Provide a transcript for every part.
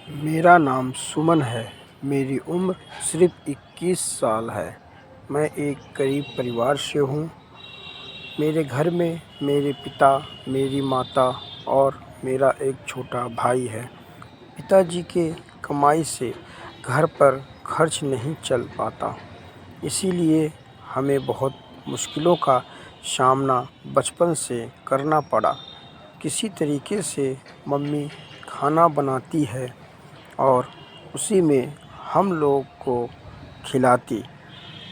मेरा नाम सुमन है। मेरी उम्र सिर्फ 21 साल है। मैं एक गरीब परिवार से हूँ। मेरे घर में मेरे पिता, मेरी माता और मेरा एक छोटा भाई है। पिताजी के कमाई से घर पर खर्च नहीं चल पाता, इसीलिए हमें बहुत मुश्किलों का सामना बचपन से करना पड़ा। किसी तरीके से मम्मी खाना बनाती है और उसी में हम लोग को खिलाती,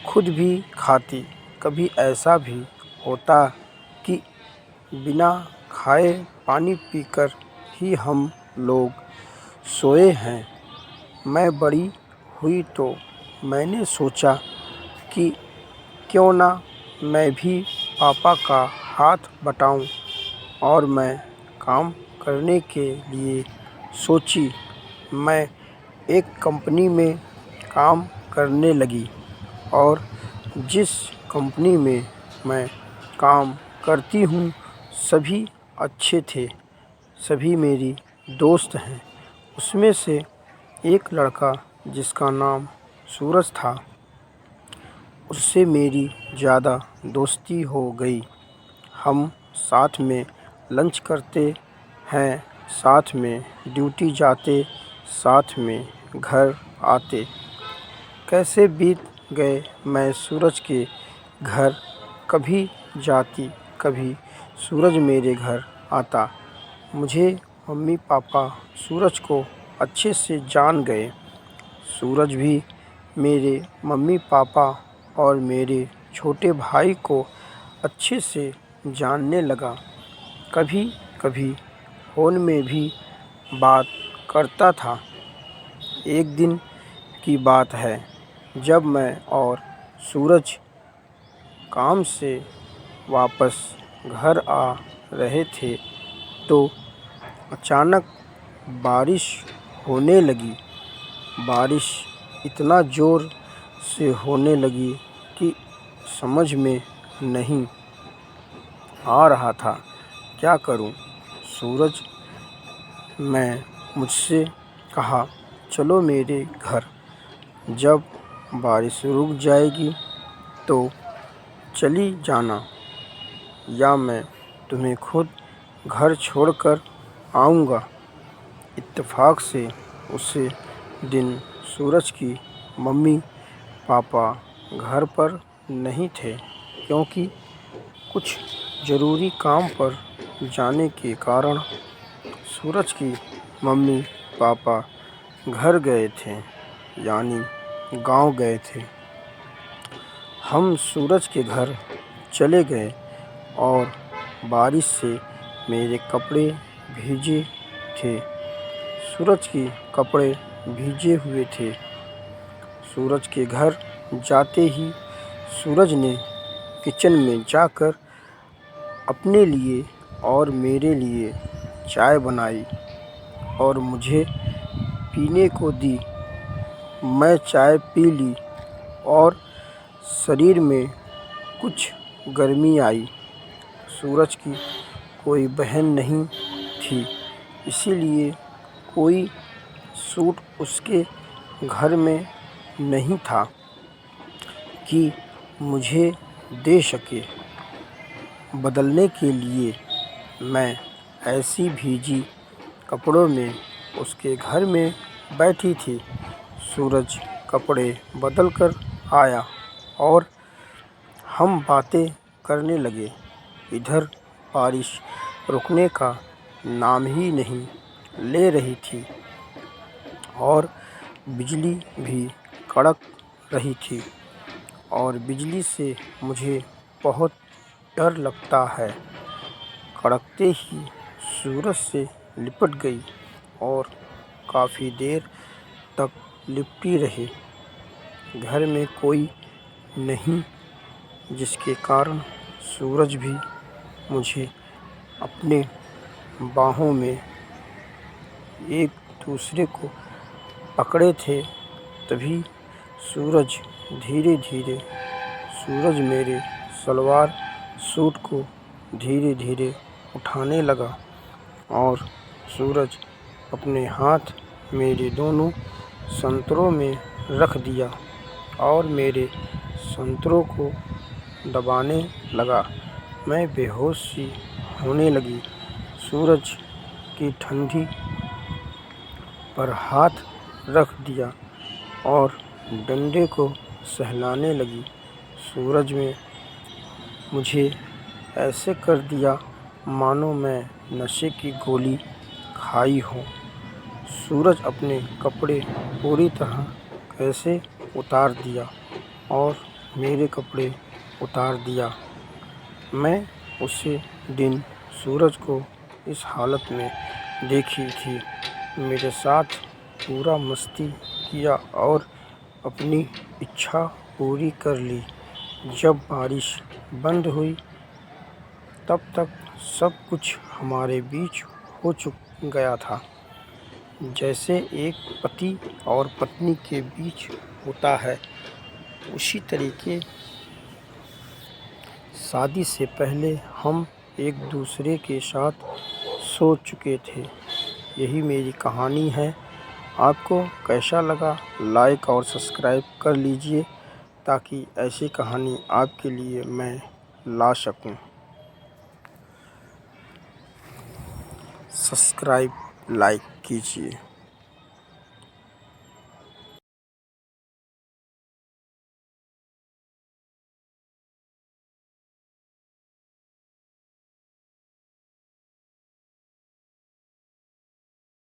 खुद भी खाती। कभी ऐसा भी होता कि बिना खाए पानी पीकर ही हम लोग सोए हैं। मैं बड़ी हुई तो मैंने सोचा कि क्यों ना मैं भी पापा का हाथ बटाऊं और मैं काम करने के लिए सोची। मैं एक कंपनी में काम करने लगी और जिस कंपनी में मैं काम करती हूँ सभी अच्छे थे, सभी मेरी दोस्त हैं। उसमें से एक लड़का जिसका नाम सूरज था, उससे मेरी ज़्यादा दोस्ती हो गई। हम साथ में लंच करते हैं, साथ में ड्यूटी जाते, साथ में घर आते। कैसे बीत गए मैं सूरज के घर कभी जाती, कभी सूरज मेरे घर आता। मुझे मम्मी पापा सूरज को अच्छे से जान गए। सूरज भी मेरे मम्मी पापा और मेरे छोटे भाई को अच्छे से जानने लगा। कभी कभी फ़ोन में भी बात करता था। एक दिन की बात है, जब मैं और सूरज काम से वापस घर आ रहे थे तो अचानक बारिश होने लगी। बारिश इतना ज़ोर से होने लगी कि समझ में नहीं आ रहा था क्या करूं। सूरज मैं मुझसे कहा, चलो मेरे घर, जब बारिश रुक जाएगी तो चली जाना या मैं तुम्हें खुद घर छोड़कर आऊँगा। इत्तेफाक से उसी दिन सूरज की मम्मी पापा घर पर नहीं थे, क्योंकि कुछ ज़रूरी काम पर जाने के कारण सूरज की मम्मी पापा घर गए थे, यानी गांव गए थे। हम सूरज के घर चले गए और बारिश से मेरे कपड़े भीगे थे, सूरज के कपड़े भीगे हुए थे। सूरज के घर जाते ही सूरज ने किचन में जाकर अपने लिए और मेरे लिए चाय बनाई और मुझे पीने को दी। मैं चाय पी ली और शरीर में कुछ गर्मी आई। सूरज की कोई बहन नहीं थी, इसीलिए कोई सूट उसके घर में नहीं था कि मुझे दे सके बदलने के लिए। मैं ऐसी भीगी कपड़ों में उसके घर में बैठी थी। सूरज कपड़े बदल कर आया और हम बातें करने लगे। इधर बारिश रुकने का नाम ही नहीं ले रही थी और बिजली भी कड़क रही थी और बिजली से मुझे बहुत डर लगता है। कड़कते ही सूरज से लिपट गई और काफ़ी देर तक लिपटी रही। घर में कोई नहीं, जिसके कारण सूरज भी मुझे अपने बाहों में एक दूसरे को पकड़े थे। तभी सूरज धीरे धीरे मेरे सलवार सूट को धीरे धीरे उठाने लगा और सूरज अपने हाथ मेरे दोनों संतरों में रख दिया और मेरे संतरों को दबाने लगा। मैं बेहोश सी होने लगी। सूरज की ठंडी पर हाथ रख दिया और डंडे को सहलाने लगी। सूरज में मुझे ऐसे कर दिया मानो मैं नशे की गोली खाई हो। सूरज अपने कपड़े पूरी तरह कैसे उतार दिया और मेरे कपड़े उतार दिया। मैं उसी दिन सूरज को इस हालत में देखी थी। मेरे साथ पूरा मस्ती किया और अपनी इच्छा पूरी कर ली। जब बारिश बंद हुई तब तक सब कुछ हमारे बीच हो गया था, जैसे एक पति और पत्नी के बीच होता है। उसी तरीके शादी से पहले हम एक दूसरे के साथ सो चुके थे। यही मेरी कहानी है। आपको कैसा लगा लाइक और सब्सक्राइब कर लीजिए ताकि ऐसी कहानी आपके लिए मैं ला सकूं। सब्सक्राइब लाइक कीजिए।